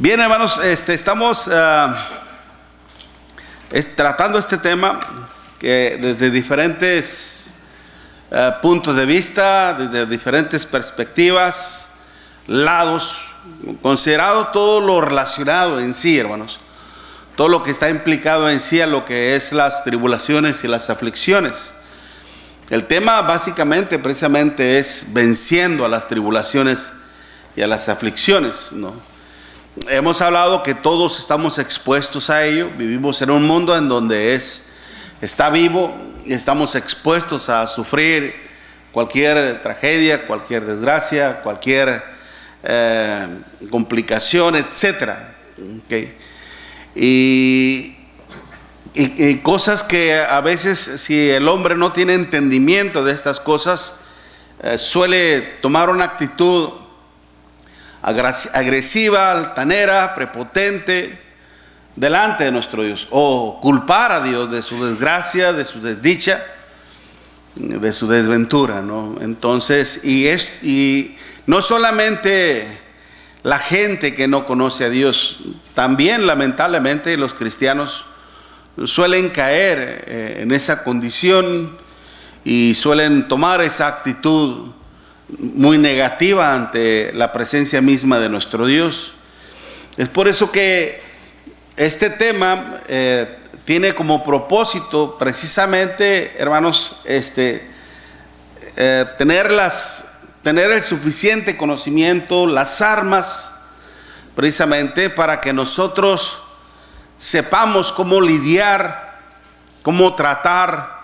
Bien, hermanos, estamos tratando este tema que desde diferentes puntos de vista, desde diferentes perspectivas, lados, considerado todo lo relacionado en sí, hermanos, todo lo que está implicado en sí a lo que es las tribulaciones y las aflicciones. El tema básicamente, precisamente, es venciendo a las tribulaciones y a las aflicciones, ¿no? Hemos hablado que todos estamos expuestos a ello. Vivimos en un mundo en donde está vivo y estamos expuestos a sufrir cualquier tragedia, cualquier desgracia, cualquier complicación, etcétera. ¿Okay? Y cosas que a veces, si el hombre no tiene entendimiento de estas cosas, suele tomar una actitud agresiva, altanera, prepotente delante de nuestro Dios, o culpar a Dios de su desgracia, de su desdicha, de su desventura, ¿no? Entonces, y no solamente la gente que no conoce a Dios, también lamentablemente los cristianos suelen caer en esa condición y suelen tomar esa actitud muy negativa ante la presencia misma de nuestro Dios. Es por eso que este tema tiene como propósito precisamente, hermanos, tener el suficiente conocimiento, las armas, precisamente para que nosotros sepamos cómo lidiar, cómo tratar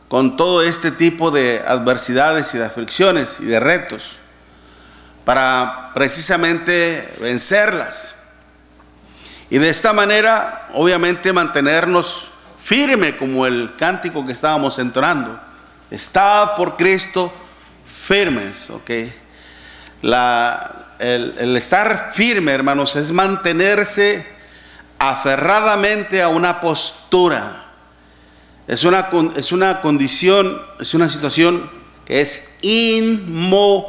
con todo este tipo de adversidades y de aflicciones y de retos, para precisamente vencerlas. Y de esta manera, obviamente, mantenernos firmes, como el cántico que estábamos entonando. Estad por Cristo firmes, ¿ok? El estar firme, hermanos, es mantenerse aferradamente a una postura. Es una condición, es una situación que es inmovible,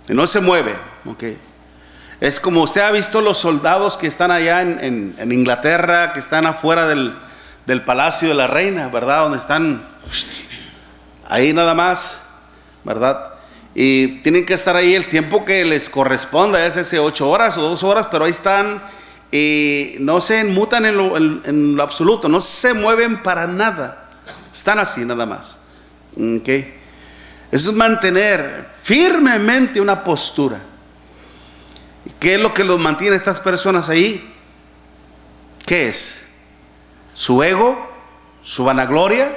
que no se mueve, ¿ok? Es como usted ha visto los soldados que están allá en Inglaterra, que están afuera del Palacio de la Reina, ¿verdad? Donde están ahí nada más, ¿verdad? Y tienen que estar ahí el tiempo que les corresponda, es ese 8 horas o 2 horas, pero ahí están. Y no se inmutan en lo absoluto, no se mueven para nada, están así nada más. ¿Okay? Eso es mantener firmemente una postura. ¿Qué es lo que los mantiene a estas personas ahí? ¿Qué es? ¿Su ego? ¿Su vanagloria?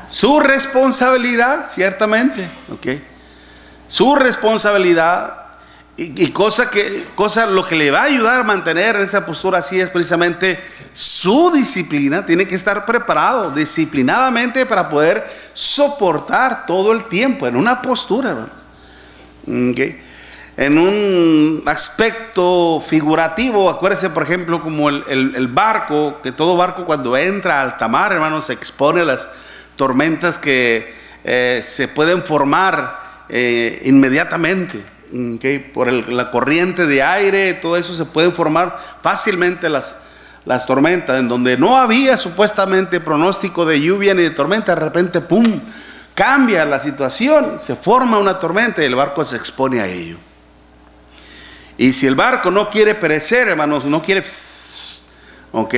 Su responsabilidad, ciertamente. ¿Okay? Su responsabilidad y lo que le va a ayudar a mantener esa postura así es precisamente su disciplina. Tiene que estar preparado disciplinadamente para poder soportar todo el tiempo en una postura, ¿okay? En un aspecto figurativo, acuérdese por ejemplo como el barco, que todo barco cuando entra a alta mar, hermanos, se expone a las tormentas que se pueden formar inmediatamente, ¿okay? Por la corriente de aire, todo eso se pueden formar fácilmente las tormentas, en donde no había supuestamente pronóstico de lluvia ni de tormenta, de repente ¡pum!, cambia la situación, se forma una tormenta y el barco se expone a ello. Y si el barco no quiere perecer, hermanos, no quiere, ¿ok?,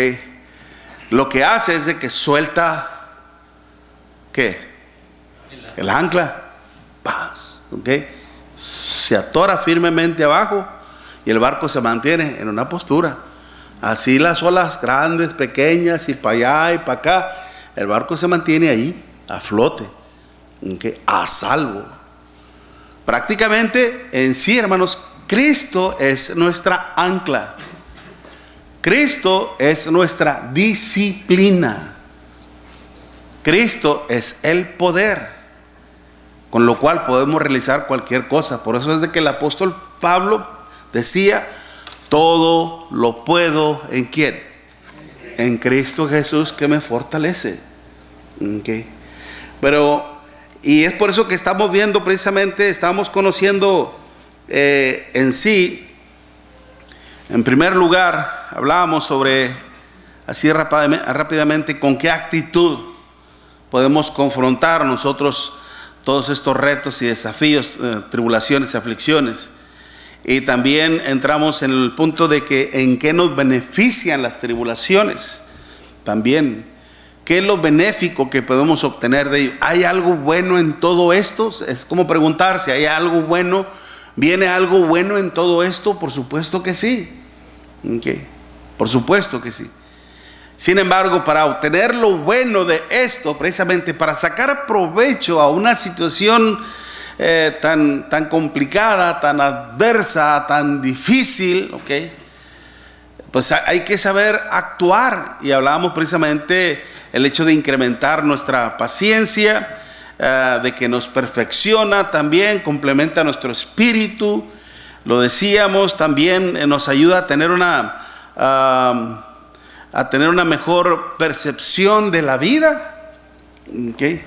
lo que hace es de que suelta, ¿qué? El ancla. Paz, ¿okay? Se atora firmemente abajo y el barco se mantiene en una postura. Así las olas grandes, pequeñas y para allá y para acá, el barco se mantiene ahí a flote, ¿okay? A salvo. Prácticamente en sí, hermanos, Cristo es nuestra ancla. Cristo es nuestra disciplina. Cristo es el poder con lo cual podemos realizar cualquier cosa. Por eso es de que el apóstol Pablo decía: todo lo puedo ¿en quién? En Cristo Jesús, que me fortalece. ¿Okay? Pero Y es por eso que estamos viendo precisamente, estamos conociendo en sí, en primer lugar, hablábamos sobre, así rápidamente, con qué actitud podemos confrontar nosotros todos estos retos y desafíos, tribulaciones y aflicciones. Y también entramos en el punto de que en qué nos benefician las tribulaciones. También, ¿qué es lo benéfico que podemos obtener de ello? ¿Hay algo bueno en todo esto? Es como preguntarse, ¿hay algo bueno? ¿Viene algo bueno en todo esto? Por supuesto que sí. Okay. Por supuesto que sí. Sin embargo, para obtener lo bueno de esto, precisamente para sacar provecho a una situación tan complicada, tan adversa, tan difícil, ¿okay? Pues hay que saber actuar. Y hablábamos precisamente el hecho de incrementar nuestra paciencia, de que nos perfecciona también, complementa nuestro espíritu. Lo decíamos, también nos ayuda a tener una mejor percepción de la vida, ¿okay?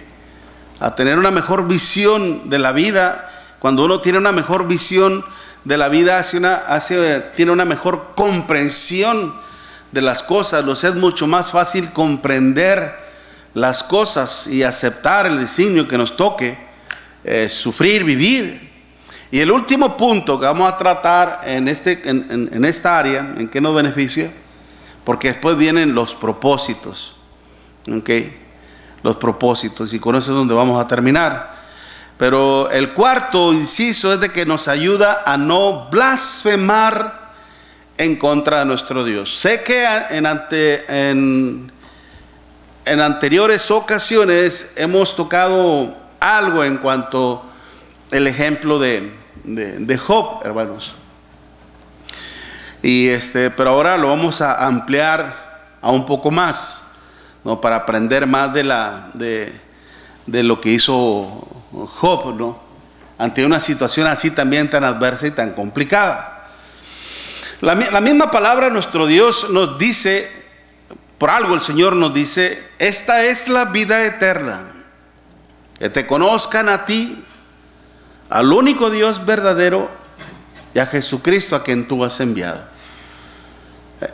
A tener una mejor visión de la vida. Cuando uno tiene una mejor visión de la vida, tiene una mejor comprensión de las cosas. Nos es mucho más fácil comprender las cosas y aceptar el designio que nos toque, sufrir, vivir. Y el último punto que vamos a tratar en esta área, en qué nos beneficia, porque después vienen los propósitos, ¿okay? Los propósitos, y con eso es donde vamos a terminar. Pero el cuarto inciso es de que nos ayuda a no blasfemar en contra de nuestro Dios. Sé que en anteriores ocasiones hemos tocado algo en cuanto al ejemplo de Job, hermanos. Pero ahora lo vamos a ampliar a un poco más, ¿no? Para aprender más de lo que hizo Job, ¿no? Ante una situación así también tan adversa y tan complicada. La misma palabra, nuestro Dios nos dice, por algo el Señor nos dice: esta es la vida eterna, que te conozcan a ti, al único Dios verdadero, y a Jesucristo a quien tú has enviado.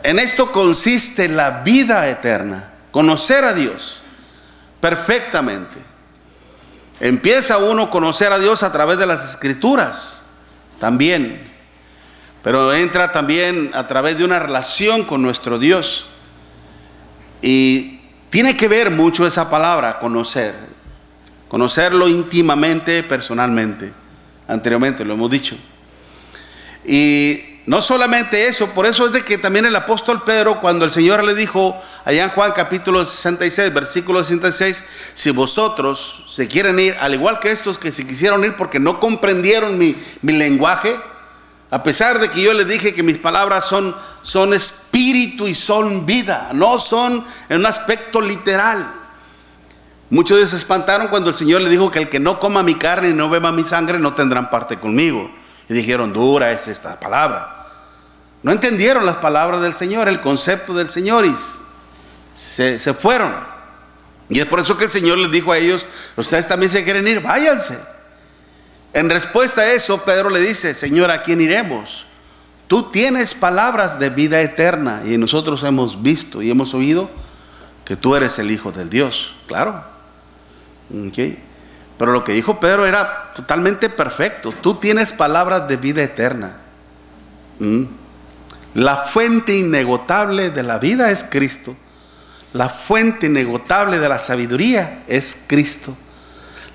En esto consiste la vida eterna, conocer a Dios perfectamente. Empieza uno a conocer a Dios a través de las Escrituras también, pero entra también a través de una relación con nuestro Dios. Y tiene que ver mucho esa palabra, conocerlo íntimamente, personalmente. Anteriormente lo hemos dicho. Y no solamente eso, por eso es de que también el apóstol Pedro, cuando el Señor le dijo allá en Juan capítulo 66, versículo 66, si vosotros se quieren ir, al igual que estos que se quisieron ir porque no comprendieron mi lenguaje, a pesar de que yo les dije que mis palabras son espíritu y son vida, no son en un aspecto literal. Muchos de ellos se espantaron cuando el Señor le dijo que el que no coma mi carne y no beba mi sangre no tendrán parte conmigo. Y dijeron: dura es esta palabra. No entendieron las palabras del Señor, el concepto del Señor, y se fueron. Y es por eso que el Señor les dijo a ellos: ustedes también se quieren ir, váyanse. En respuesta a eso, Pedro le dice: Señor, ¿a quién iremos? Tú tienes palabras de vida eterna, y nosotros hemos visto y hemos oído que tú eres el Hijo del Dios. Claro. Okay. Pero lo que dijo Pedro era totalmente perfecto. Tú tienes palabras de vida eterna. La fuente inagotable de la vida es Cristo. La fuente inagotable de la sabiduría es Cristo.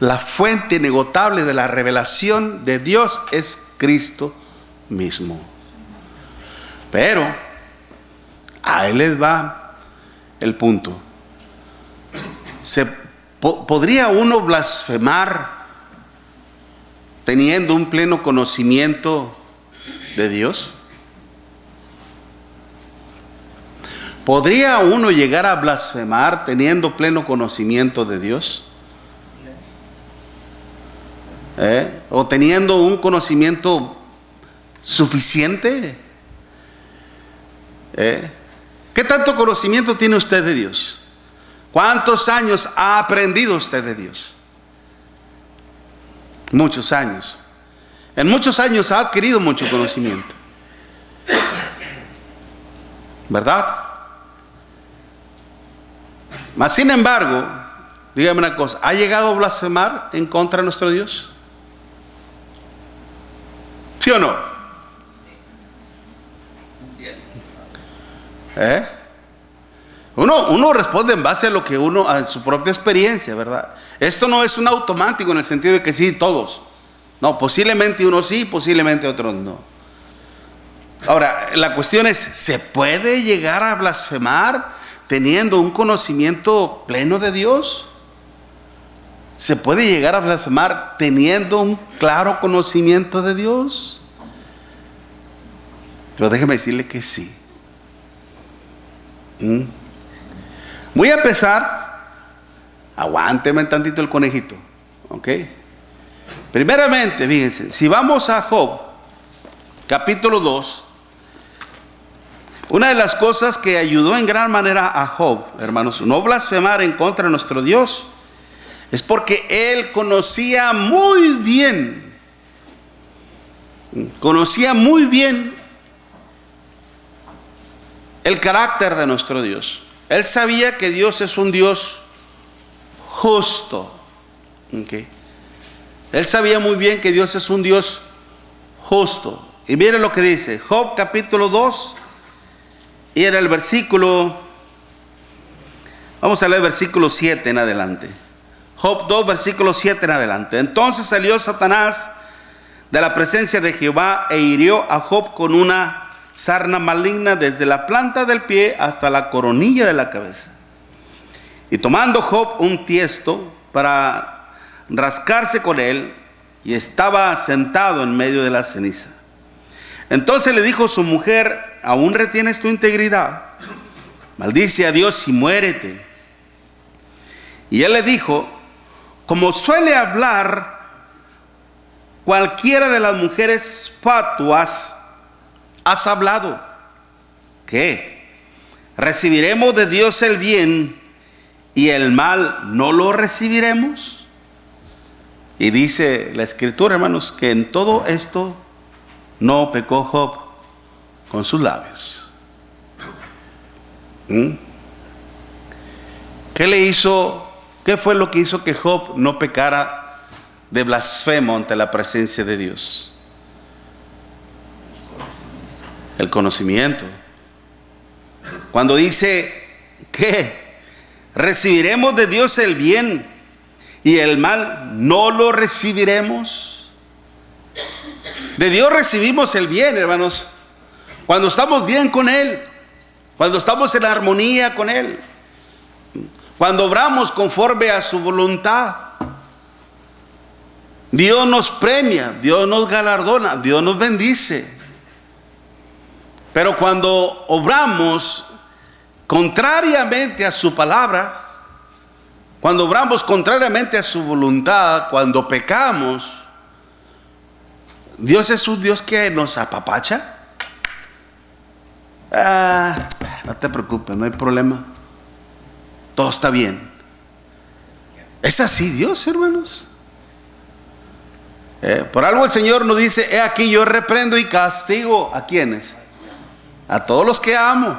La fuente inagotable de la revelación de Dios es Cristo mismo. Pero ahí les va el punto. ¿Podría uno blasfemar teniendo un pleno conocimiento de Dios? ¿Podría uno llegar a blasfemar teniendo pleno conocimiento de Dios? ¿O teniendo un conocimiento suficiente? ¿Qué tanto conocimiento tiene usted de Dios? ¿Cuántos años ha aprendido usted de Dios? Muchos años. En muchos años ha adquirido mucho conocimiento. ¿Verdad? Mas sin embargo, dígame una cosa, ¿ha llegado a blasfemar en contra de nuestro Dios? ¿Sí o no? Uno responde en base a lo que a su propia experiencia, ¿verdad? Esto no es un automático en el sentido de que sí, todos. No, posiblemente unos sí, posiblemente otros no. Ahora, la cuestión es, ¿se puede llegar a blasfemar teniendo un conocimiento pleno de Dios? ¿Se puede llegar a blasfemar teniendo un claro conocimiento de Dios? Pero déjeme decirle que sí. Voy a empezar. Aguánteme tantito el conejito, ¿ok? Primeramente, fíjense, si vamos a Job, capítulo 2, una de las cosas que ayudó en gran manera a Job, hermanos, no blasfemar en contra de nuestro Dios, es porque él conocía muy bien el carácter de nuestro Dios. Él sabía que Dios es un Dios justo. ¿Okay? Él sabía muy bien que Dios es un Dios justo. Y miren lo que dice Job capítulo 2, y era el versículo, vamos a leer versículo 7 en adelante. Job 2, versículo 7 en adelante. Entonces salió Satanás de la presencia de Jehová e hirió a Job con una sarna maligna desde la planta del pie hasta la coronilla de la cabeza. Y tomando Job un tiesto para rascarse con él, y estaba sentado en medio de la ceniza. Entonces le dijo su mujer: ¿aún retienes tu integridad? Maldice a Dios y muérete. Y él le dijo: como suele hablar cualquiera de las mujeres fatuas, has hablado. ¿Qué? ¿Recibiremos de Dios el bien y el mal no lo recibiremos? Y dice la Escritura, hermanos, que en todo esto no pecó Job con sus labios. ¿Qué le hizo? ¿Qué fue lo que hizo que Job no pecara de blasfemo ante la presencia de Dios? El conocimiento. Cuando dice que recibiremos de Dios el bien y el mal no lo recibiremos. De Dios recibimos el bien, hermanos, cuando estamos bien con Él, cuando estamos en armonía con Él, cuando obramos conforme a su voluntad. Dios nos premia, Dios nos galardona, Dios nos bendice. Pero cuando obramos contrariamente a su palabra, cuando obramos contrariamente a su voluntad, cuando pecamos, Dios es un Dios que nos apapacha. No te preocupes, no hay problema, todo está bien. Es así Dios, hermanos. Por algo el Señor nos dice: he aquí yo reprendo y castigo. ¿A quiénes? A todos los que amo.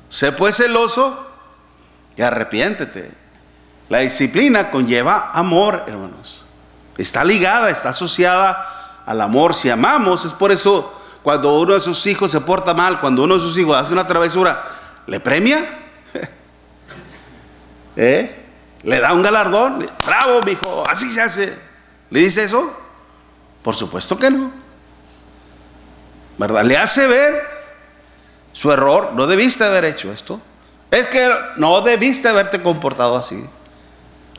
Sé pues celoso y arrepiéntete. La disciplina conlleva amor, hermanos. Está ligada, está asociada al amor. Si amamos, es por eso cuando uno de sus hijos se porta mal, cuando uno de sus hijos hace una travesura, ¿le premia? ¿Le da un galardón? Bravo, mijo, así se hace. ¿Le dice eso? Por supuesto que no, ¿verdad? Le hace ver su error. No debiste haber hecho esto. Es que no debiste haberte comportado así.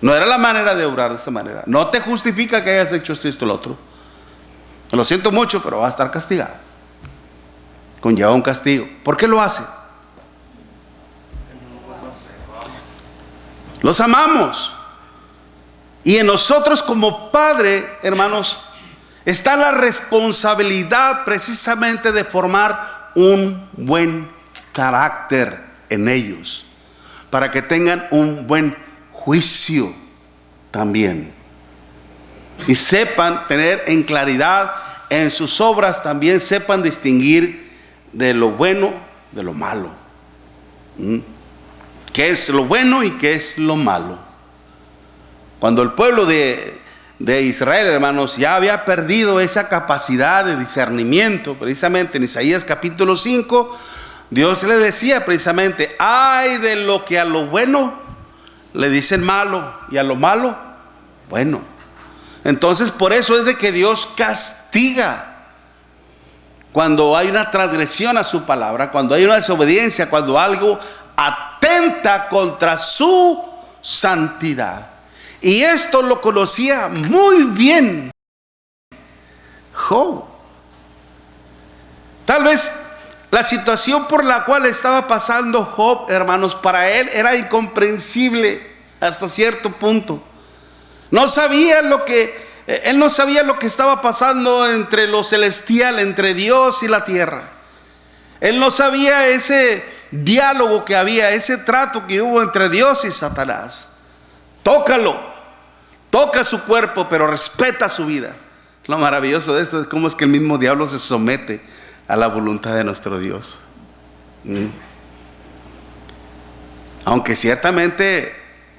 No era la manera de obrar de esta manera. No te justifica que hayas hecho esto y esto y lo otro. Lo siento mucho, pero va a estar castigado. Conlleva un castigo. ¿Por qué lo hace? Los amamos. Y en nosotros como padre, hermanos, está la responsabilidad precisamente de formar un buen carácter en ellos, para que tengan un buen juicio también. y sepan tener en claridad en sus obras, también sepan distinguir de lo bueno de lo malo. ¿Qué es lo bueno y qué es lo malo? Cuando el pueblo de Israel, hermanos, ya había perdido esa capacidad de discernimiento, precisamente en Isaías capítulo 5, Dios le decía precisamente: ay de lo que a lo bueno le dicen malo y a lo malo bueno. Entonces por eso es de que Dios castiga cuando hay una transgresión a su palabra, cuando hay una desobediencia, cuando algo atenta contra su santidad. Y esto lo conocía muy bien Job. Tal vez la situación por la cual estaba pasando Job, hermanos, para él era incomprensible hasta cierto punto. Él no sabía lo que estaba pasando entre lo celestial, entre Dios y la tierra. Él no sabía ese diálogo que había, ese trato que hubo entre Dios y Satanás. Toca su cuerpo, pero respeta su vida. Lo maravilloso de esto es cómo es que el mismo diablo se somete a la voluntad de nuestro Dios. Aunque ciertamente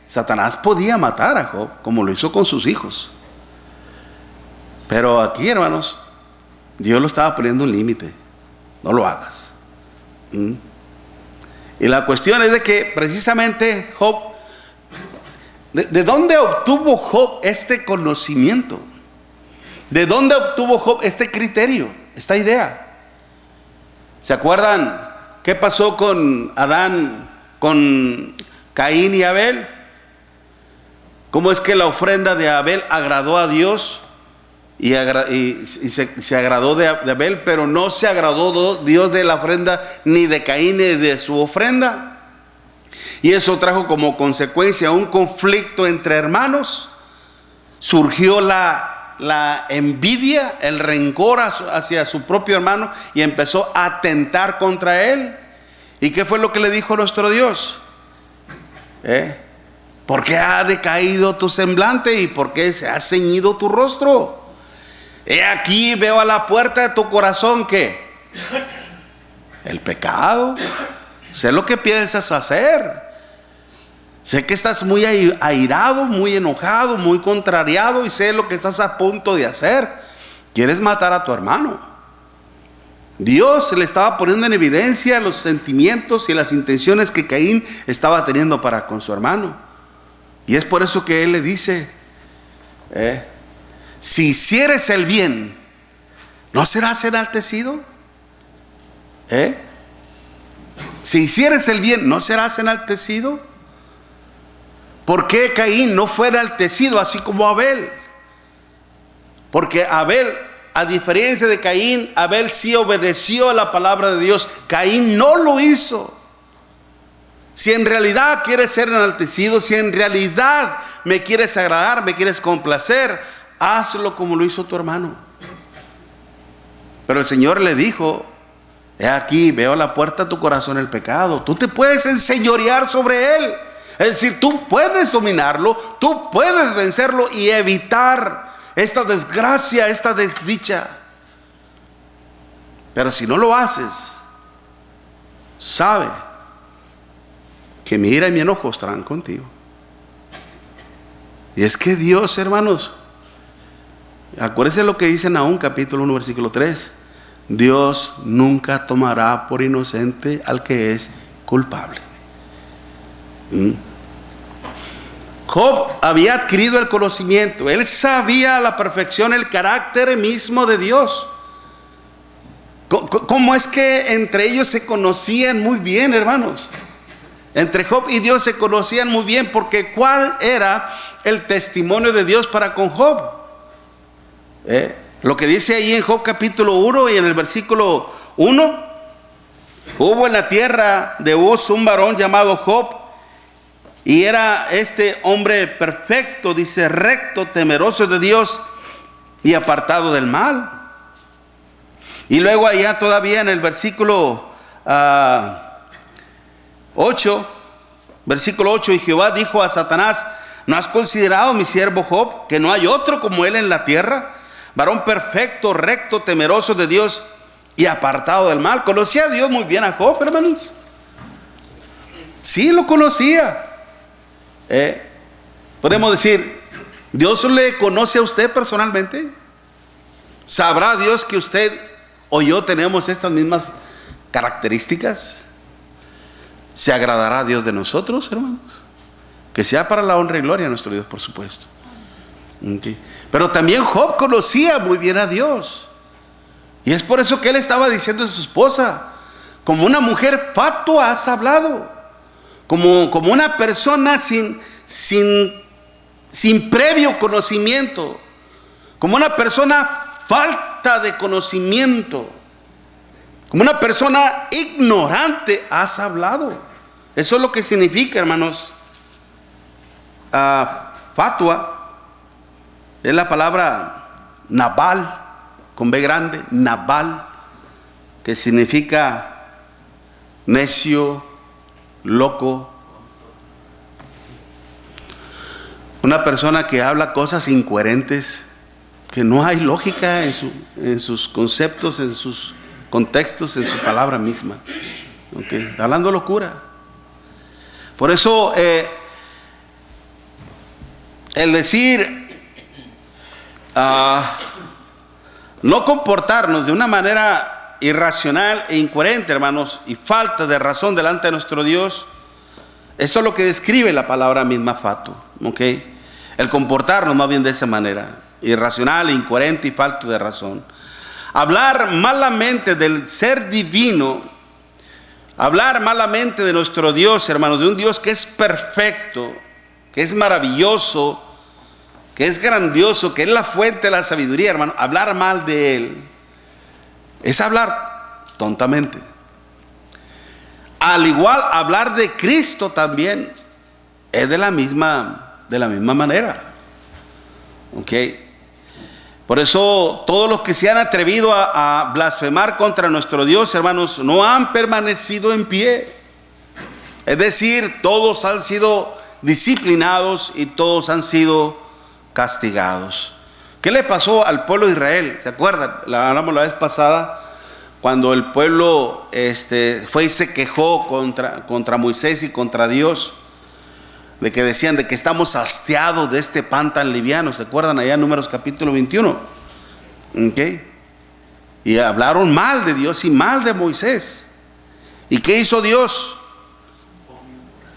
Satanás podía matar a Job, como lo hizo con sus hijos. Pero aquí, hermanos, Dios lo estaba poniendo un límite. No lo hagas. Y la cuestión es de que precisamente Job, ¿de dónde obtuvo Job este conocimiento? ¿De dónde obtuvo Job este criterio, esta idea? ¿Se acuerdan qué pasó con Adán, con Caín y Abel? ¿Cómo es que la ofrenda de Abel agradó a Dios? Y se agradó de Abel, pero no se agradó Dios de la ofrenda ni de Caín ni de su ofrenda. Y eso trajo como consecuencia un conflicto entre hermanos. Surgió la envidia, el rencor hacia su propio hermano, y empezó a atentar contra él. ¿Y qué fue lo que le dijo nuestro Dios? ¿Por qué ha decaído tu semblante y por qué se ha ceñido tu rostro? He aquí, veo a la puerta de tu corazón que el pecado. Sé lo que piensas hacer. Sé que estás muy airado, muy enojado, muy contrariado, y sé lo que estás a punto de hacer. Quieres matar a tu hermano. Dios le estaba poniendo en evidencia los sentimientos y las intenciones que Caín estaba teniendo para con su hermano. Y es por eso que él le dice: si hicieres el bien, ¿no serás enaltecido? Si hicieres el bien, ¿no serás enaltecido? ¿Por qué Caín no fue enaltecido así como Abel? Porque Abel, a diferencia de Caín, Abel sí obedeció a la palabra de Dios. Caín no lo hizo. Si en realidad quieres ser enaltecido, si en realidad me quieres agradar, me quieres complacer, hazlo como lo hizo tu hermano. Pero el Señor le dijo: he aquí, veo a la puerta de tu corazón el pecado. Tú te puedes enseñorear sobre él. Es decir, tú puedes dominarlo, tú puedes vencerlo y evitar esta desgracia, esta desdicha. Pero si no lo haces, sabe que mi ira y mi enojo estarán contigo. Y es que Dios, hermanos, acuérdense lo que dice Nahum capítulo 1 versículo 3: Dios nunca tomará por inocente al que es culpable. Job había adquirido el conocimiento. Él sabía a la perfección el carácter mismo de Dios. ¿Cómo es que entre ellos se conocían muy bien, hermanos? Entre Job y Dios se conocían muy bien, porque ¿cuál era el testimonio de Dios para con Job? Lo que dice ahí en Job capítulo 1 y en el versículo 1: hubo en la tierra de Uz un varón llamado Job, y era este hombre perfecto, dice, recto, temeroso de Dios y apartado del mal. Y luego allá todavía en el versículo 8, versículo 8: y Jehová dijo a Satanás: ¿No has considerado mi siervo Job, que no hay otro como él en la tierra? Varón perfecto, recto, temeroso de Dios y apartado del mal. ¿Conocía a Dios muy bien a Job, hermanos? Sí, lo conocía. Podemos decir, ¿Dios le conoce a usted personalmente? ¿Sabrá Dios que usted o yo tenemos estas mismas características? ¿Se agradará a Dios de nosotros, hermanos? Que sea para la honra y gloria de nuestro Dios, por supuesto. Okay. Pero también Job conocía muy bien a Dios. Y es por eso que él estaba diciendo a su esposa: como una mujer fatua has hablado, como una persona sin previo conocimiento, como una persona falta de conocimiento, como una persona ignorante has hablado. Eso es lo que significa, hermanos. Fatua es la palabra Nabal, con B grande, Nabal, que significa necio, loco. Una persona que habla cosas incoherentes, que no hay lógica en sus conceptos, en sus contextos, en su palabra misma. Okay. Hablando locura. Por eso el decir no comportarnos de una manera irracional e incoherente, hermanos, y falta de razón delante de nuestro Dios, esto es lo que describe la palabra misma fatuo. ¿Okay? El comportarnos más bien de esa manera, irracional, incoherente y falto de razón. Hablar malamente del ser divino, hablar malamente de nuestro Dios, hermanos, de un Dios que es perfecto, que es maravilloso, que es grandioso, que es la fuente de la sabiduría, hermano. Hablar mal de Él es hablar tontamente. Al igual, hablar de Cristo también es de la misma manera. ¿Ok? Por eso todos los que se han atrevido a blasfemar contra nuestro Dios, hermanos, no han permanecido en pie. Es decir, todos han sido disciplinados y todos han sido castigados. ¿Qué le pasó al pueblo de Israel? ¿Se acuerdan? La hablamos la vez pasada, cuando el pueblo fue y se quejó contra Moisés y contra Dios, de que decían de que estamos hastiados de este pan tan liviano. ¿Se acuerdan allá en Números capítulo 21? ¿Okay? Y hablaron mal de Dios y mal de Moisés. ¿Y qué hizo Dios?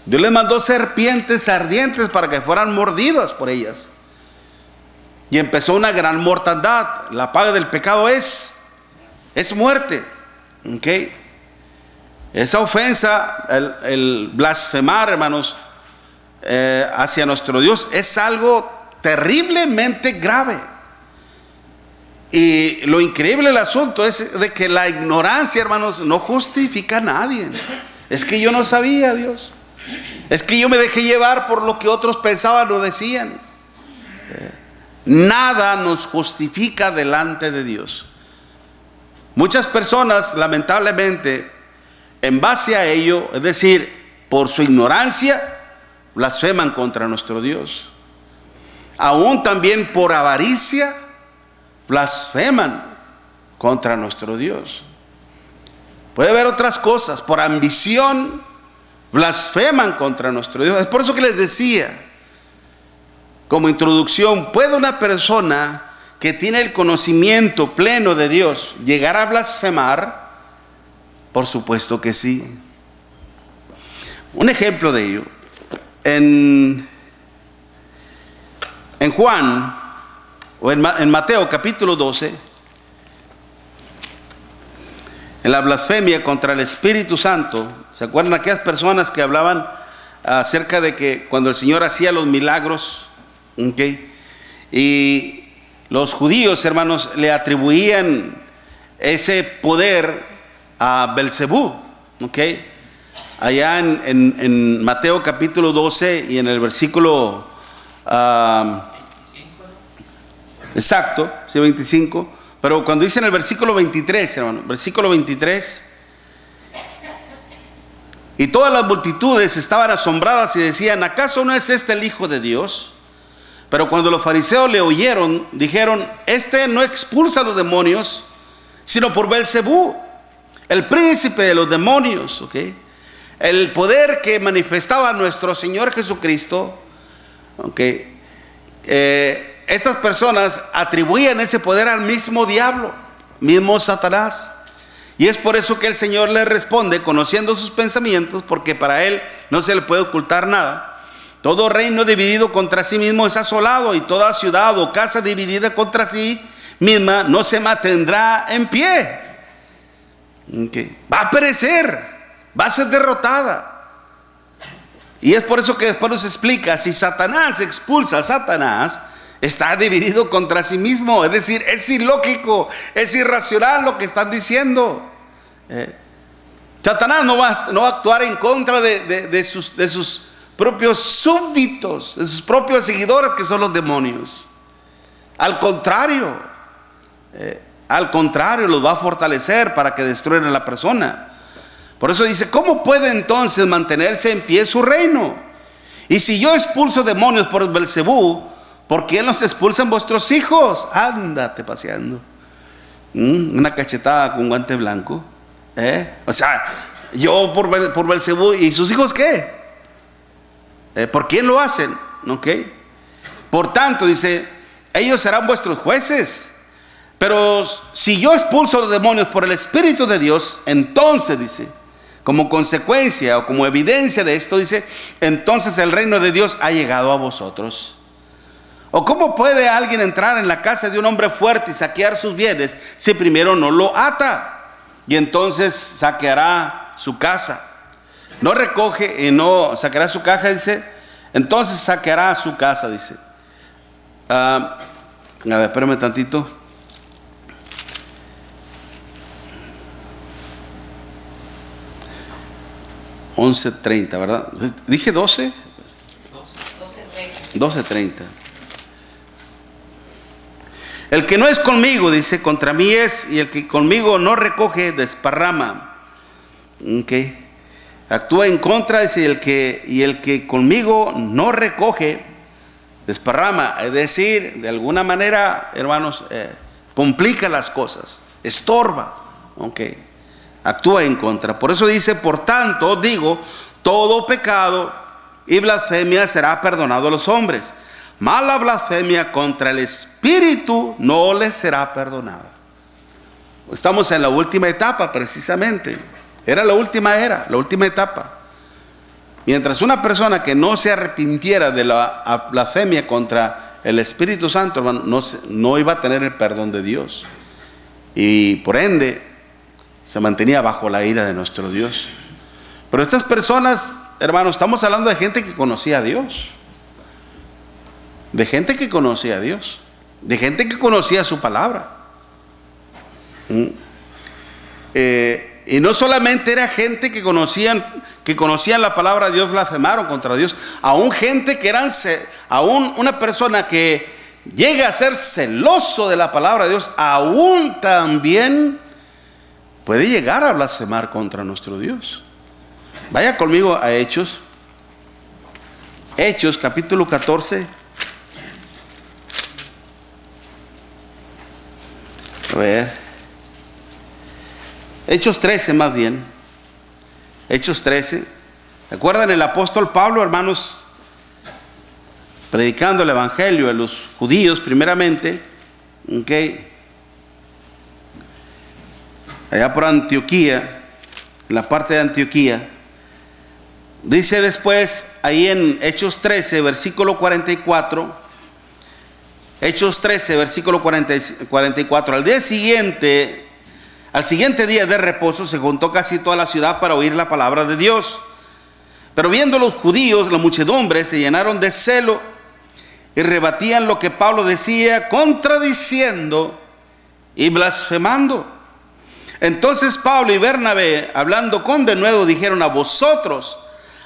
Dios les mandó serpientes ardientes para que fueran mordidas por ellas. Y empezó una gran mortandad. La paga del pecado es muerte. ¿Okay? Esa ofensa, el blasfemar, hermanos, hacia nuestro Dios es algo terriblemente grave. Y lo increíble del asunto es de que la ignorancia, hermanos, no justifica a nadie. Es que yo no sabía, Dios. Es que yo me dejé llevar por lo que otros pensaban o decían. Nada nos justifica delante de Dios. Muchas personas, lamentablemente, en base a ello, es decir, por su ignorancia, blasfeman contra nuestro Dios. Aún también por avaricia, blasfeman contra nuestro Dios. Puede haber otras cosas. Por ambición, blasfeman contra nuestro Dios. Es por eso que les decía, como introducción, ¿puede una persona que tiene el conocimiento pleno de Dios llegar a blasfemar? Por supuesto que sí. Un ejemplo de ello, en Juan, o en Mateo capítulo 12, en la blasfemia contra el Espíritu Santo. ¿Se acuerdan aquellas personas que hablaban acerca de que cuando el Señor hacía los milagros, ¿okay? Y los judíos, hermanos, le atribuían ese poder a Belcebú, ¿okay? Allá en Mateo capítulo 12 y en el versículo exacto, sí, 25. Pero cuando dice en el versículo 23, hermano, versículo 23, Y todas las multitudes estaban asombradas y decían: ¿acaso no es este el Hijo de Dios? Pero cuando los fariseos le oyeron, dijeron: este no expulsa a los demonios, sino por Belcebú, el príncipe de los demonios. ¿Okay? El poder que manifestaba nuestro Señor Jesucristo. ¿Okay? Estas personas atribuían ese poder al mismo diablo, mismo Satanás. Y es por eso que el Señor le responde, conociendo sus pensamientos, porque para Él no se le puede ocultar nada. Todo reino dividido contra sí mismo es asolado, y toda ciudad o casa dividida contra sí misma no se mantendrá en pie. Okay. Va a perecer, va a ser derrotada. Y es por eso que después nos explica: si Satanás expulsa a Satanás, está dividido contra sí mismo. Es decir, es ilógico, es irracional lo que están diciendo. Satanás no va a actuar en contra de sus propios súbditos, de sus propios seguidores, que son los demonios. Al contrario, los va a fortalecer para que destruyan a la persona. Por eso dice: ¿cómo puede entonces mantenerse en pie su reino? Y si yo expulso demonios por Belcebú, ¿por quién los expulsan vuestros hijos? Ándate paseando. Una cachetada con guante blanco. O sea, yo por Belcebú, ¿y sus hijos qué? ¿Por quién lo hacen? ¿Okay? Por tanto, dice, ellos serán vuestros jueces. Pero si yo expulso a los demonios por el Espíritu de Dios, entonces, dice, como consecuencia o como evidencia de esto, dice, entonces el reino de Dios ha llegado a vosotros. ¿O cómo puede alguien entrar en la casa de un hombre fuerte y saquear sus bienes si primero no lo ata? Y entonces saqueará su casa. No recoge y no saqueará su caja, dice. Entonces saqueará su casa, dice. A ver, espérame tantito. $11:30, ¿verdad? ¿Dije 12? 12:30. El que no es conmigo, dice, contra mí es, y el que conmigo no recoge, desparrama. Okay. Actúa en contra, dice, y el que conmigo no recoge, desparrama. Es decir, de alguna manera, hermanos, complica las cosas, estorba. Okay. Actúa en contra. Por eso dice: por tanto, os digo, todo pecado y blasfemia será perdonado a los hombres, mas la blasfemia contra el Espíritu no les será perdonada. Estamos en la última etapa, precisamente. Era la última etapa. Mientras una persona que no se arrepintiera de la blasfemia contra el Espíritu Santo, hermano, no iba a tener el perdón de Dios. Y por ende, se mantenía bajo la ira de nuestro Dios. Pero estas personas, hermanos, estamos hablando de gente que conocía a Dios. De gente que conocía a Dios. De gente que conocía su palabra. Y no solamente era gente que conocían la palabra de Dios, blasfemaron contra Dios. Aún gente que aún una persona que llega a ser celoso de la palabra de Dios, aún también puede llegar a blasfemar contra nuestro Dios. Vaya conmigo a Hechos. Hechos capítulo 14. A ver. Hechos 13 más bien. Hechos 13. ¿Recuerdan el apóstol Pablo, hermanos? Predicando el evangelio a los judíos primeramente. Okay. Allá por Antioquía, en la parte de Antioquía. Dice después, ahí en Hechos 13, versículo 44. Hechos 13, versículo 44. Al siguiente día de reposo se juntó casi toda la ciudad para oír la palabra de Dios. Pero viendo los judíos, la muchedumbre, se llenaron de celo y rebatían lo que Pablo decía, contradiciendo y blasfemando. Entonces Pablo y Bernabé, hablando con denuedo, dijeron: a vosotros,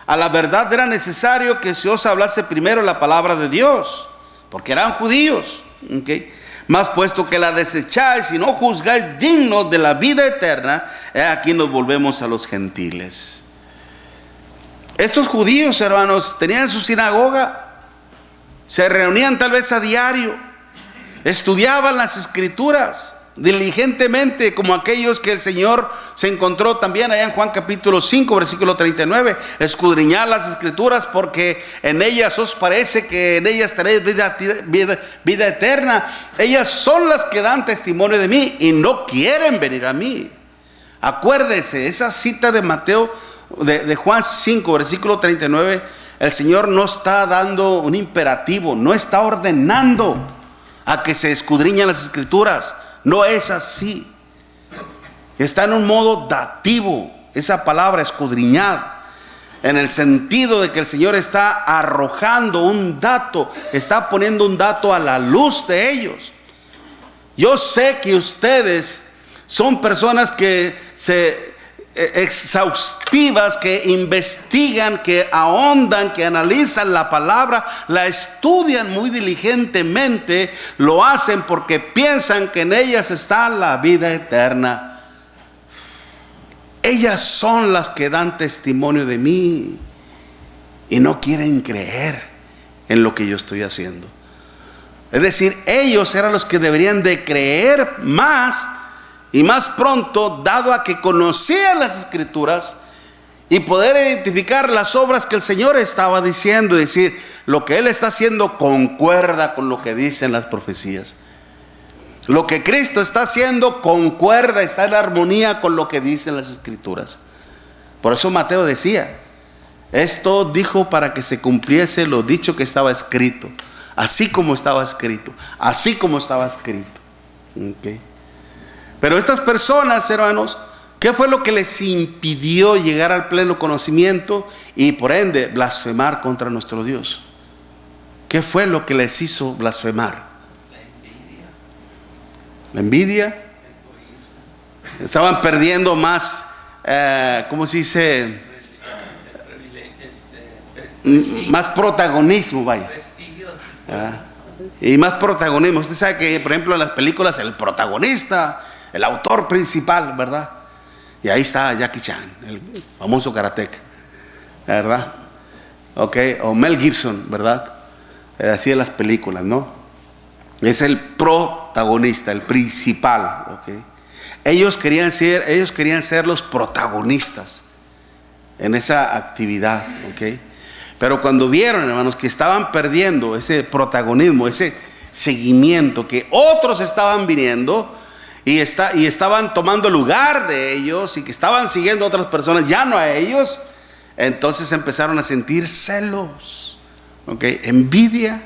a la verdad era necesario que se os hablase primero la palabra de Dios, porque eran judíos. ¿Okay? Mas puesto que la desecháis y no juzgáis dignos de la vida eterna, aquí nos volvemos a los gentiles. Estos judíos, hermanos, tenían su sinagoga, se reunían tal vez a diario, estudiaban las escrituras diligentemente, como aquellos que el Señor se encontró también allá en Juan capítulo 5, versículo 39. Escudriñad las escrituras, porque en ellas os parece que en ellas tenéis vida eterna. Ellas son las que dan testimonio de mí y no quieren venir a mí. Acuérdese, esa cita de Mateo, de Juan 5, versículo 39, el Señor no está dando un imperativo, no está ordenando a que se escudriñen las escrituras. No es así. Está en un modo dativo esa palabra escudriñar, en el sentido de que el Señor está arrojando un dato, está poniendo un dato a la luz de ellos. Yo sé que ustedes son personas que exhaustivas, que investigan, que ahondan, que analizan la palabra, la estudian muy diligentemente. Lo hacen porque piensan que en ellas está la vida eterna. Ellas son las que dan testimonio de mí y no quieren creer en lo que yo estoy haciendo. Es decir, ellos eran los que deberían de creer más y más pronto, dado a que conocían las escrituras y poder identificar las obras que el Señor estaba diciendo, es decir, lo que Él está haciendo concuerda con lo que dicen las profecías. Lo que Cristo está haciendo concuerda, está en armonía con lo que dicen las escrituras. Por eso Mateo decía, esto dijo para que se cumpliese lo dicho que estaba escrito, así como estaba escrito, así como estaba escrito. Okay. Pero estas personas, hermanos, ¿qué fue lo que les impidió llegar al pleno conocimiento y por ende blasfemar contra nuestro Dios? ¿Qué fue lo que les hizo blasfemar? La envidia. Estaban perdiendo más, ¿cómo se dice? Más protagonismo, vaya. Y más protagonismo. Usted sabe que, por ejemplo, en las películas el protagonista, el autor principal, ¿verdad? Y ahí está Jackie Chan, el famoso karateca, ¿verdad? Ok, o Mel Gibson, ¿verdad? Así en las películas, ¿no? Es el protagonista, el principal, ¿ok? Ellos querían ser los protagonistas en esa actividad, ¿ok? Pero cuando vieron, hermanos, que estaban perdiendo ese protagonismo, ese seguimiento, que otros estaban viniendo y estaban tomando lugar de ellos y que estaban siguiendo a otras personas, ya no a ellos, entonces empezaron a sentir celos, ¿okay? Envidia.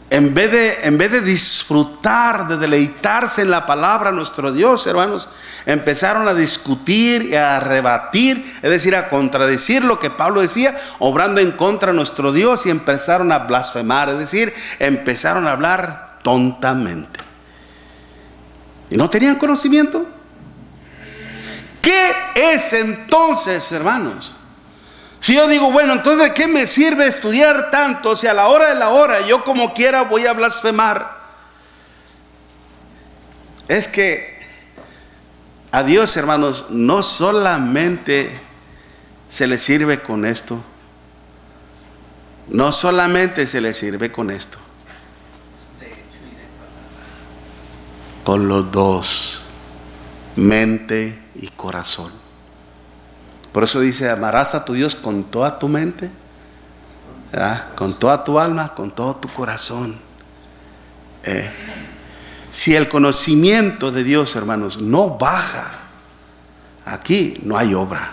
En vez de disfrutar, de deleitarse en la palabra de nuestro Dios, hermanos, empezaron a discutir y a rebatir, es decir, a contradecir lo que Pablo decía, obrando en contra de nuestro Dios, y empezaron a blasfemar, es decir, empezaron a hablar tontamente. ¿Y no tenían conocimiento? ¿Qué es entonces, hermanos? Si yo digo, bueno, entonces ¿de qué me sirve estudiar tanto si a la hora de la hora yo como quiera voy a blasfemar? Es que a Dios, hermanos, no solamente se le sirve con esto, no solamente se le sirve con esto, con los dos, mente y corazón. Por eso dice, amarás a tu Dios con toda tu mente, ¿verdad? Con toda tu alma, con todo tu corazón. Si el conocimiento de Dios, hermanos, no baja, aquí no hay obra.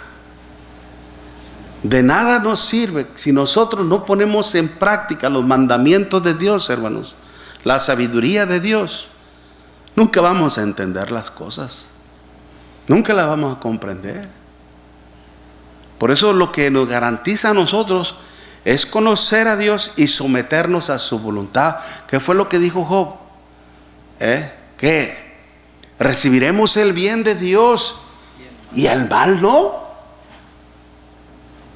De nada nos sirve si nosotros no ponemos en práctica los mandamientos de Dios, hermanos, la sabiduría de Dios. Nunca vamos a entender las cosas, nunca las vamos a comprender. Por eso lo que nos garantiza a nosotros es conocer a Dios y someternos a su voluntad. ¿Qué fue lo que dijo Job? ¿Qué? ¿Recibiremos el bien de Dios y el mal no?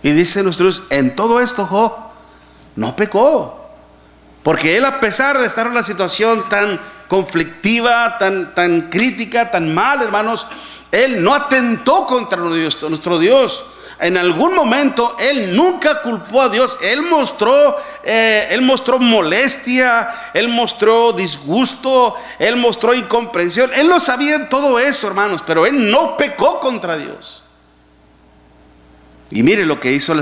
Y dice nuestro Dios, en todo esto Job no pecó, porque él, a pesar de estar en una situación tan conflictiva, tan crítica, tan mal, hermanos, él no atentó contra nuestro Dios. en algún momento él nunca culpó a Dios. Él mostró molestia, él mostró disgusto, él mostró incomprensión. Él lo sabía en todo eso, hermanos, pero él no pecó contra Dios. Y mire lo que hizo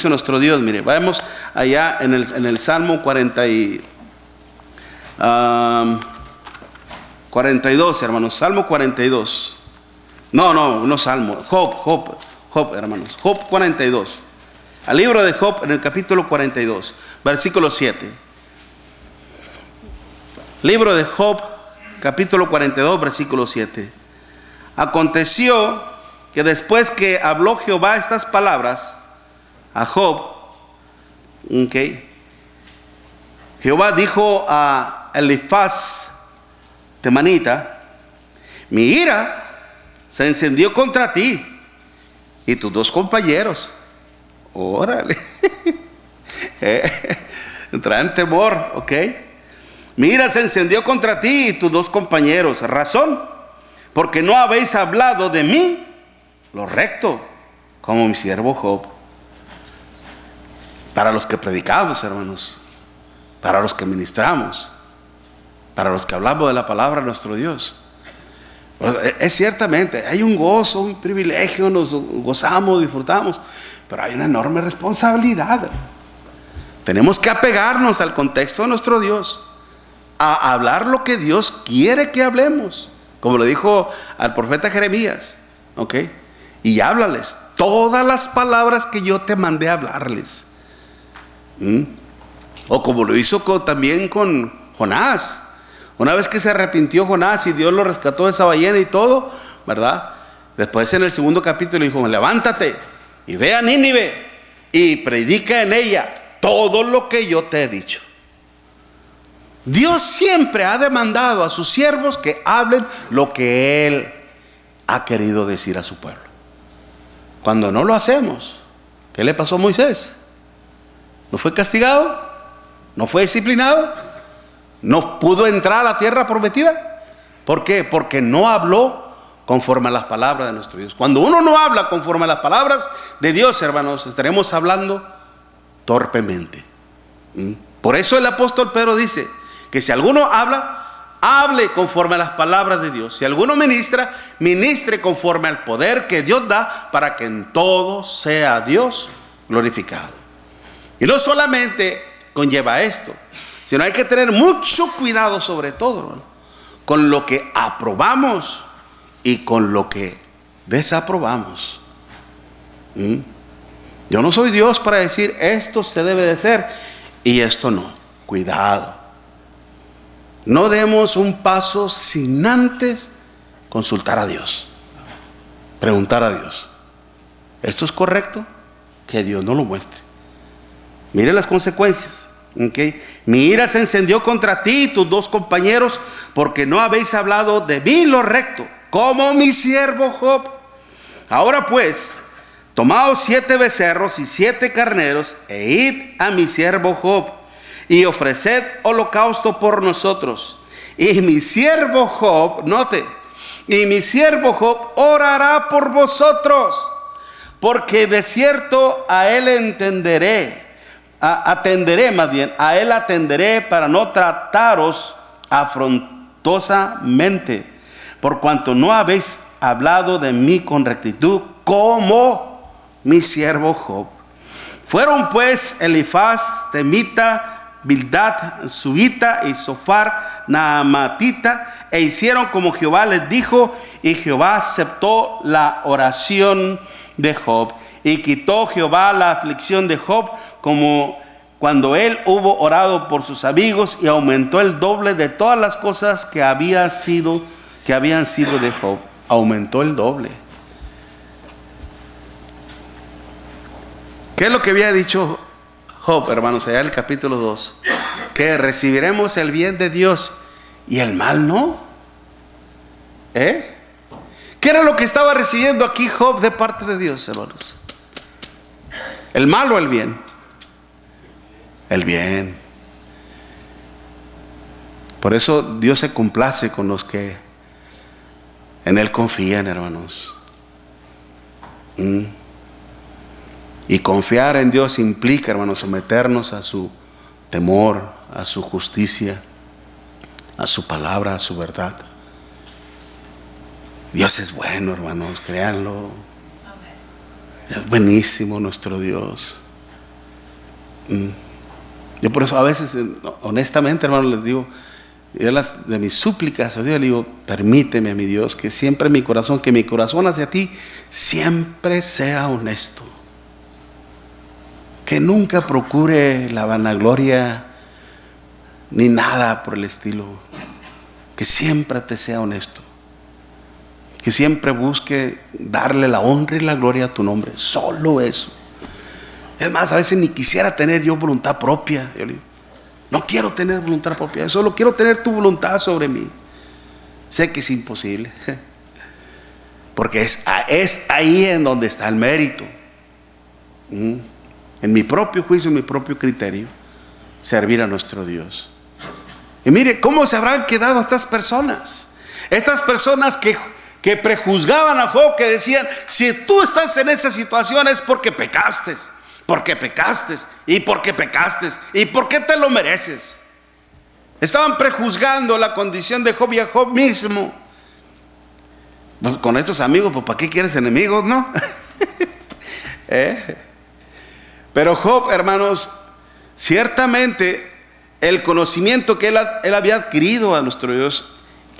nuestro Dios. Mire, vamos allá en el Salmo 42, hermanos. Salmo 42. No Salmo. Job, hermanos. Job 42. Al libro de Job, en el capítulo 42, versículo 7. Libro de Job, capítulo 42, versículo 7. Aconteció que después que habló Jehová estas palabras a Job, Jehová dijo a Elifaz temanita: mi ira se encendió contra ti y tus dos compañeros. Órale. Traen temor, ¿ok? Mi ira se encendió contra ti y tus dos compañeros. Razón, porque no habéis hablado de mí lo recto, como mi siervo Job. Para los que predicamos, hermanos, para los que ministramos, para los que hablamos de la palabra de nuestro Dios, es ciertamente, hay un gozo, un privilegio, nos gozamos, disfrutamos, pero hay una enorme responsabilidad. Tenemos que apegarnos al contexto de nuestro Dios, a hablar lo que Dios quiere que hablemos, como le dijo al profeta Jeremías, ¿ok? Y háblales todas las palabras que yo te mandé a hablarles. O como lo hizo también con Jonás. Una vez que se arrepintió Jonás y Dios lo rescató de esa ballena y todo, ¿verdad? Después en el segundo capítulo dijo: levántate y ve a Nínive y predica en ella todo lo que yo te he dicho. Dios siempre ha demandado a sus siervos que hablen lo que Él ha querido decir a su pueblo. Cuando no lo hacemos, ¿qué le pasó a Moisés? ¿No fue castigado? ¿No fue disciplinado? ¿No pudo entrar a la tierra prometida? ¿Por qué? Porque no habló conforme a las palabras de nuestro Dios. Cuando uno no habla conforme a las palabras de Dios, hermanos, estaremos hablando torpemente. Por eso el apóstol Pedro dice que si alguno habla, hable conforme a las palabras de Dios. Si alguno ministra, ministre conforme al poder que Dios da, para que en todo sea Dios glorificado. Y no solamente conlleva esto, sino hay que tener mucho cuidado, sobre todo, hermano, con lo que aprobamos y con lo que desaprobamos. Yo no soy Dios para decir esto se debe de hacer y esto no. Cuidado. No demos un paso sin antes consultar a Dios, preguntar a Dios: ¿esto es correcto? Que Dios nos lo muestre. Mire las consecuencias. Mi ira se encendió contra ti y tus dos compañeros, porque no habéis hablado de mí lo recto, como mi siervo Job. Ahora pues, tomaos 7 becerros y 7 carneros, e id a mi siervo Job, y ofreced holocausto por nosotros. Y mi siervo Job, note, y mi siervo Job orará por vosotros, porque de cierto a él atenderé para no trataros afrontosamente, por cuanto no habéis hablado de mí con rectitud, como mi siervo Job. Fueron pues Elifaz temita, Bildad suita y Sofar naamatita, e hicieron como Jehová les dijo, y Jehová aceptó la oración de Job, y quitó Jehová la aflicción de Job, como cuando él hubo orado por sus amigos, y aumentó el doble de todas las cosas que habían sido de Job. Aumentó el doble. ¿Qué es lo que había dicho Job, hermanos, allá en el capítulo 2? Que recibiremos el bien de Dios y el mal no. ¿Qué era lo que estaba recibiendo aquí Job de parte de Dios, hermanos? ¿El mal o el bien? El bien. Por eso Dios se complace con los que en Él confían, hermanos. Y confiar en Dios implica, hermanos, someternos a su temor, a su justicia, a su palabra, a su verdad. Dios es bueno, hermanos, créanlo. Es buenísimo nuestro Dios. Yo por eso a veces, honestamente, hermanos, les digo, de mis súplicas a Dios, le digo, permíteme, mi Dios, que siempre mi corazón hacia ti siempre sea honesto. Que nunca procure la vanagloria ni nada por el estilo. Que siempre te sea honesto. Que siempre busque darle la honra y la gloria a tu nombre. Solo eso. Es más, a veces ni quisiera tener yo voluntad propia. Yo le digo, no quiero tener voluntad propia, solo quiero tener tu voluntad sobre mí. Sé que es imposible, porque es ahí en donde está el mérito. En mi propio juicio, en mi propio criterio, servir a nuestro Dios. Y mire cómo se habrán quedado estas personas que prejuzgaban a Job, que decían, si tú estás en esa situación es porque pecaste. Porque pecaste, y porque pecaste, y porque te lo mereces. Estaban prejuzgando la condición de Job y a Job mismo. Pues con estos amigos, pues ¿para qué quieres enemigos, no? Pero Job, hermanos, ciertamente el conocimiento que él había adquirido a nuestro Dios,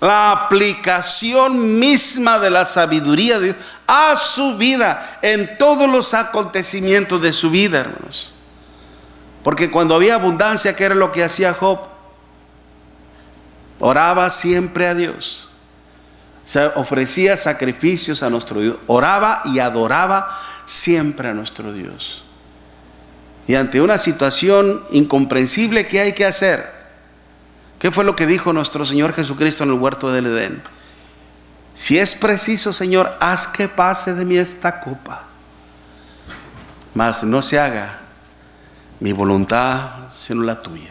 la aplicación misma de la sabiduría de Dios a su vida, en todos los acontecimientos de su vida, hermanos. Porque cuando había abundancia, ¿qué era lo que hacía Job? Oraba siempre a Dios. Se ofrecía sacrificios a nuestro Dios. Oraba y adoraba siempre a nuestro Dios. Y ante una situación incomprensible, ¿qué hay que hacer? ¿Qué fue lo que dijo nuestro Señor Jesucristo en el huerto del Edén? Si es preciso, Señor, haz que pase de mí esta copa, mas no se haga mi voluntad sino la tuya.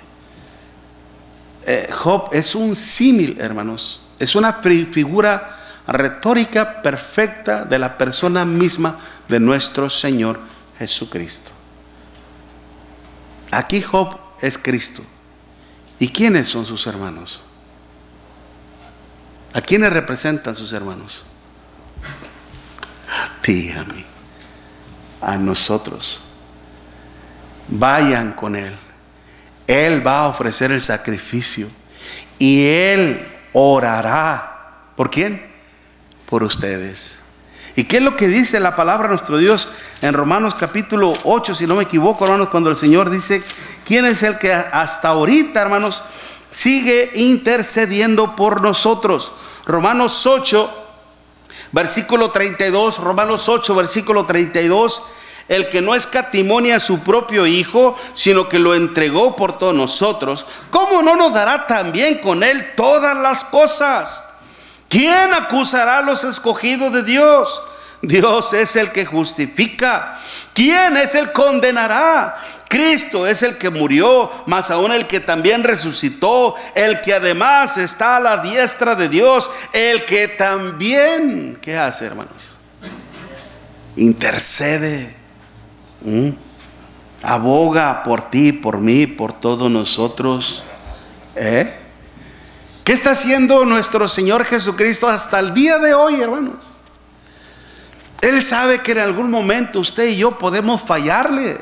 Job es un símil, hermanos, es una figura retórica perfecta de la persona misma de nuestro Señor Jesucristo. Aquí Job es Cristo. ¿Y quiénes son sus hermanos? ¿A quiénes representan sus hermanos? A ti, a mí, a nosotros. Vayan con Él. Él va a ofrecer el sacrificio y Él orará. ¿Por quién? Por ustedes. ¿Y qué es lo que dice la palabra de nuestro Dios en Romanos capítulo 8, si no me equivoco, hermanos, cuando el Señor dice, ¿quién es el que hasta ahorita, hermanos, sigue intercediendo por nosotros? Romanos 8, versículo 32, Romanos 8, versículo 32, el que no escatimó a su propio Hijo, sino que lo entregó por todos nosotros, ¿cómo no nos dará también con Él todas las cosas? ¿Quién acusará a los escogidos de Dios? Dios es el que justifica. ¿Quién es el que condenará? Cristo es el que murió, más aún el que también resucitó, el que además está a la diestra de Dios, el que también, ¿qué hace, hermanos? Intercede, aboga por ti, por mí, por todos nosotros. ¿Qué está haciendo nuestro Señor Jesucristo hasta el día de hoy, hermanos? Él sabe que en algún momento usted y yo podemos fallarle.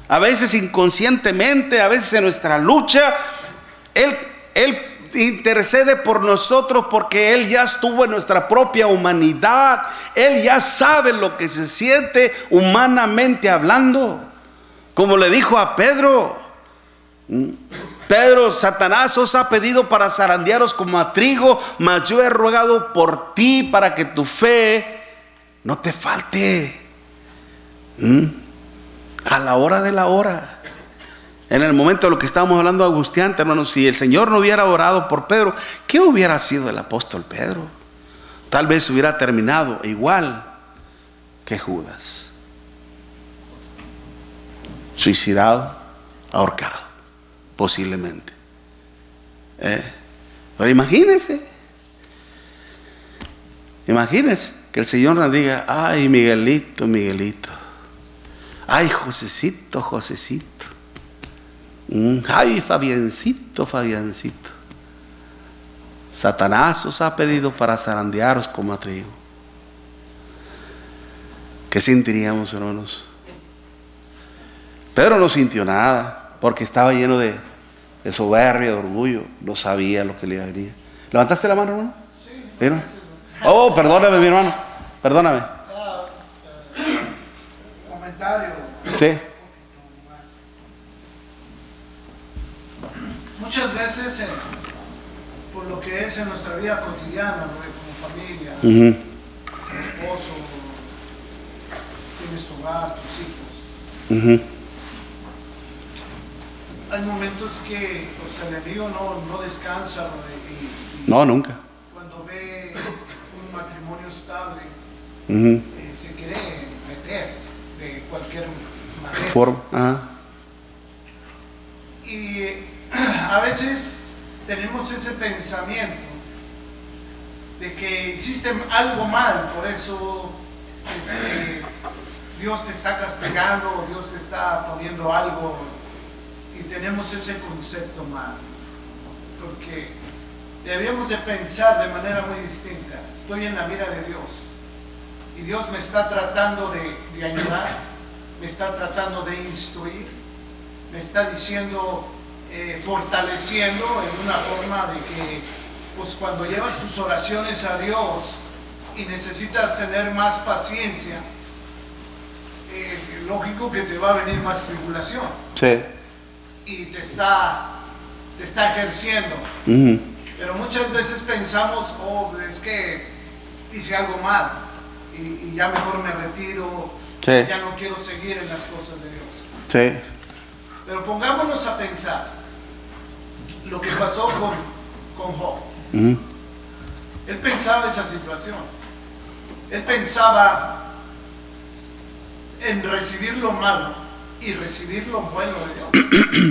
A veces inconscientemente, a veces en nuestra lucha. Él intercede por nosotros porque Él ya estuvo en nuestra propia humanidad. Él ya sabe lo que se siente humanamente hablando. Como le dijo a Pedro: Pedro, Satanás os ha pedido para zarandearos como a trigo, mas yo he rogado por ti para que tu fe no te falte. A la hora de la hora, en el momento de lo que estábamos hablando angustiante, hermanos, si el Señor no hubiera orado por Pedro, ¿qué hubiera sido el apóstol Pedro? Tal vez hubiera terminado igual que Judas, suicidado, ahorcado, posiblemente. Pero imagínense que el Señor nos diga: ay, Miguelito, Miguelito, Ay, Josecito, Josecito. Ay, Fabiancito, Fabiancito. Satanás os ha pedido para zarandearos como a trigo. ¿Qué sentiríamos, hermanos? Pedro no sintió nada, porque estaba lleno de soberbia, de orgullo. No sabía lo que le iba a venir. ¿Levantaste la mano, hermano? Sí. ¿Vieron? Oh, perdóname, mi hermano. Perdóname. Comentario. Sí. Muchas veces, por lo que es en nuestra vida cotidiana, ¿no? Como familia, como esposo, tienes tu hogar, tus hijos. Hay momentos que pues, el enemigo no descansa, ¿no? No, nunca. Cuando ve un matrimonio estable, se quiere meter de cualquier manera. Forma. Y a veces tenemos ese pensamiento de que hiciste algo mal, por eso Dios te está castigando, Dios te está poniendo algo, y tenemos ese concepto mal, porque debemos de pensar de manera muy distinta. Estoy en la mira de Dios y Dios me está tratando de ayudar, me está tratando de instruir, me está diciendo, fortaleciendo en una forma de que pues cuando llevas tus oraciones a Dios y necesitas tener más paciencia, lógico que te va a venir más tribulación. Sí. Y te está ejerciendo. Pero muchas veces pensamos, oh, es que hice algo mal y ya mejor me retiro, Sí. ya no quiero seguir en las cosas de Dios. Sí. Pero pongámonos a pensar lo que pasó con Job. Él pensaba esa situación. Él pensaba en recibir lo malo y recibir lo bueno de Dios.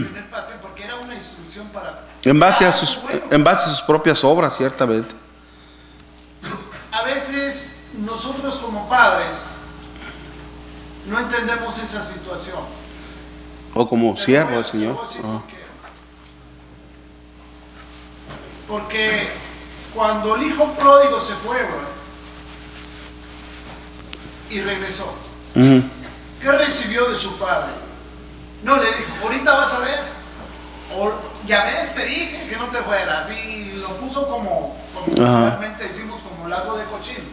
Tener paciencia, porque era una instrucción para... En base a sus propias obras, ciertamente. A veces nosotros como padres no entendemos esa situación. O como siervo del Señor. Porque cuando el hijo pródigo se fue, y regresó, ¿qué recibió de su padre? No le dijo, ahorita vas a ver, o ya ves, te dije que no te fueras, y lo puso como realmente decimos, como lazo de cochino,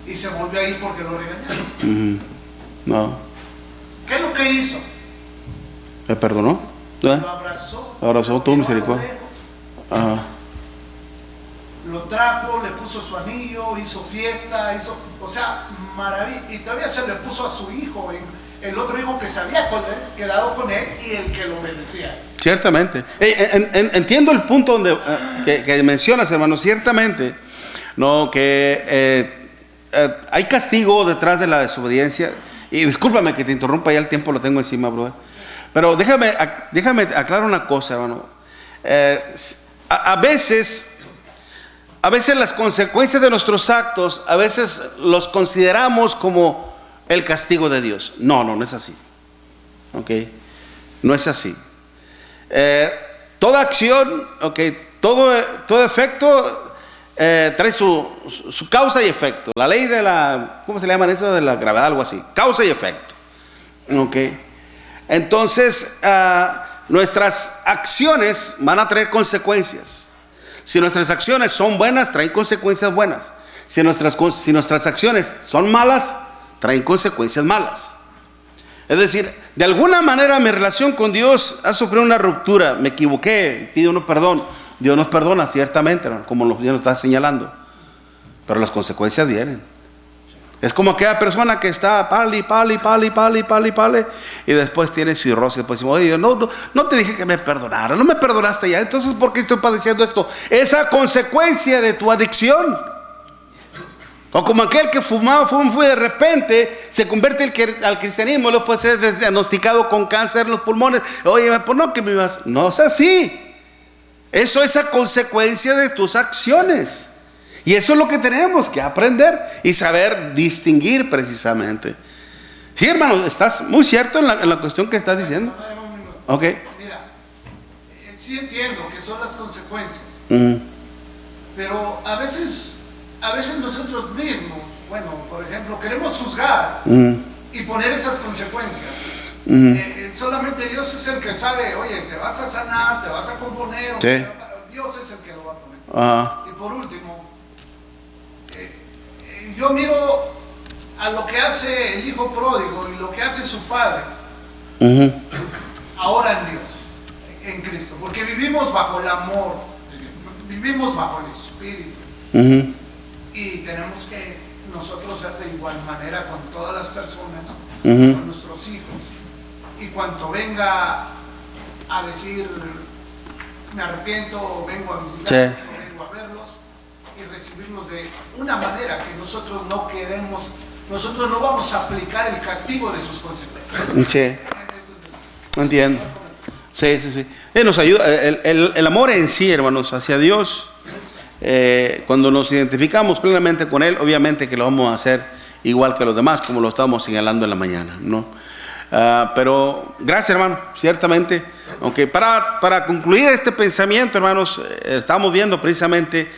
y se volvió a ir porque lo regañaron. No. ¿Qué es lo que hizo? ¿Me perdonó? Lo abrazó. Lo abrazó, tuvo misericordia. Lo trajo, le puso su anillo, hizo fiesta, o sea, maravilla. Y todavía se le puso a su hijo, el otro hijo que se había quedado con él y el que lo obedecía. Ciertamente. Entiendo el punto donde, que mencionas, hermano, ciertamente, no, que hay castigo detrás de la desobediencia. Y discúlpame que te interrumpa, ya el tiempo lo tengo encima, brother. Pero déjame aclarar una cosa, hermano. A veces las consecuencias de nuestros actos, a veces los consideramos como el castigo de Dios. No es así. ¿Ok? No es así. Toda acción, todo efecto trae su causa y efecto. La ley de la, ¿cómo se le llama eso? De la gravedad, algo así. Causa y efecto. ¿Ok? Entonces, nuestras acciones van a traer consecuencias. Si nuestras acciones son buenas, traen consecuencias buenas. Si nuestras acciones son malas, traen consecuencias malas. Es decir, de alguna manera mi relación con Dios ha sufrido una ruptura. Me equivoqué, pido uno perdón. Dios nos perdona, ciertamente, como Dios nos está señalando. Pero las consecuencias vienen. Es como aquella persona que está pali, y después tiene cirrosis. Después decimos, oye, no te dije que me perdonara, no me perdonaste ya, entonces ¿por qué estoy padeciendo esto? Esa consecuencia de tu adicción. O como aquel que fuma y de repente se convierte al cristianismo, luego puede ser diagnosticado con cáncer en los pulmones. Oye, pues no, que me vas. No es así. Eso es a consecuencia de tus acciones. Y eso es lo que tenemos que aprender y saber distinguir precisamente. Sí, hermano, estás muy cierto en la cuestión que estás diciendo. Ok. Mira, sí entiendo que son las consecuencias, Ujú. pero a veces nosotros mismos, bueno, por ejemplo, queremos juzgar Ujú. y poner esas consecuencias. Ujú. Solamente Dios es el que sabe, oye, te vas a sanar, te vas a componer, Sí. Dios es el que lo va a poner. Ajá. Y por último, yo miro a lo que hace el hijo pródigo y lo que hace su padre Ujú. ahora en Dios, en Cristo, porque vivimos bajo el amor, vivimos bajo el Espíritu Ujú. y tenemos que nosotros ser de igual manera con todas las personas, Ujú. con nuestros hijos, y cuanto venga a decir me arrepiento o vengo a visitarlos Sí. o vengo a verlos y recibirlos de una manera que nosotros no queremos, nosotros no vamos a aplicar el castigo de sus consecuencias. Sí. Entiendo. Sí, sí, sí. Nos ayuda. El amor en sí, hermanos, hacia Dios, cuando nos identificamos plenamente con Él, obviamente que lo vamos a hacer igual que los demás, como lo estábamos señalando en la mañana, ¿no? Pero gracias, hermano, ciertamente. Aunque para concluir este pensamiento, hermanos, estamos viendo precisamente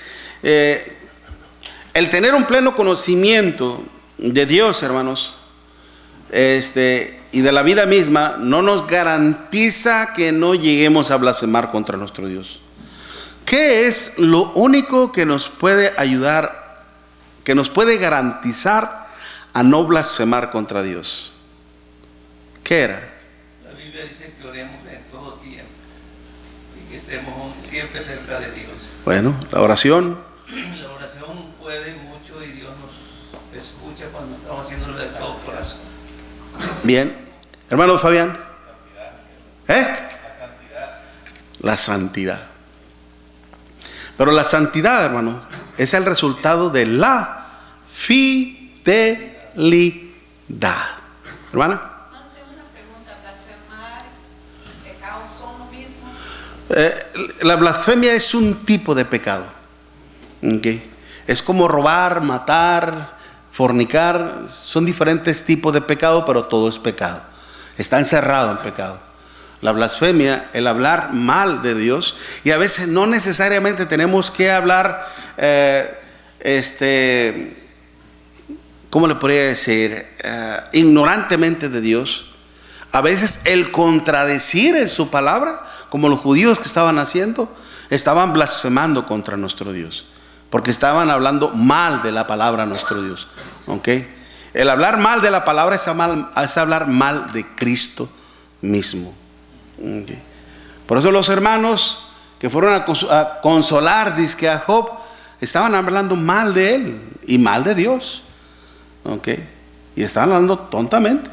el tener un pleno conocimiento de Dios, hermanos, y de la vida misma, no nos garantiza que no lleguemos a blasfemar contra nuestro Dios. ¿Qué es lo único que nos puede ayudar, que nos puede garantizar a no blasfemar contra Dios? ¿Qué era? La Biblia dice que oremos en todo tiempo y que estemos siempre cerca de Dios. Bueno, la oración. La oración puede mucho y Dios nos escucha cuando estamos haciéndolo de todo corazón. Bien. Hermano Fabián. La santidad. Pero la santidad, hermano, es el resultado de la fidelidad. Hermana. La blasfemia es un tipo de pecado. ¿Okay? Es como robar, matar, fornicar. Son diferentes tipos de pecado, pero todo es pecado. Está encerrado en pecado. La blasfemia, el hablar mal de Dios, y a veces no necesariamente tenemos que hablar, ¿cómo le podría decir? Ignorantemente de Dios. A veces el contradecir en su palabra, como los judíos que estaban haciendo, estaban blasfemando contra nuestro Dios, porque estaban hablando mal de la palabra de nuestro Dios. ¿Okay? El hablar mal de la palabra es hablar mal de Cristo mismo. Okay. Por eso los hermanos que fueron a consolar dizque a Job, estaban hablando mal de él y mal de Dios. Okay. Y estaban hablando tontamente.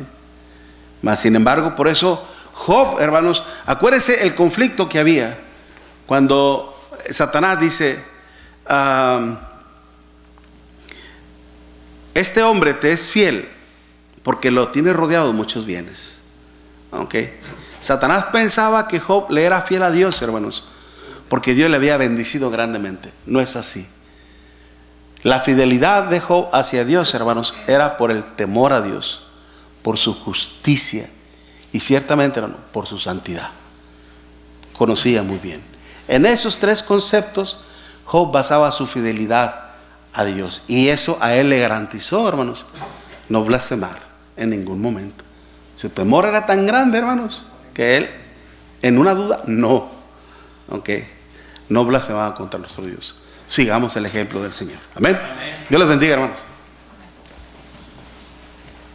Mas sin embargo, por eso Job, hermanos, acuérdense el conflicto que había cuando Satanás dice, este hombre te es fiel porque lo tiene rodeado de muchos bienes. ¿Okay? Satanás pensaba que Job le era fiel a Dios, hermanos, porque Dios le había bendecido grandemente. No es así. La fidelidad de Job hacia Dios, hermanos, era por el temor a Dios, por su justicia y ciertamente, hermano, por su santidad. Conocía muy bien. En esos tres conceptos, Job basaba su fidelidad a Dios, y eso a él le garantizó, hermanos, no blasfemar en ningún momento. Su temor era tan grande, hermanos, que él, en una duda, no blasfemaba contra nuestro Dios. Sigamos el ejemplo del Señor. Amén. Dios les bendiga, hermanos.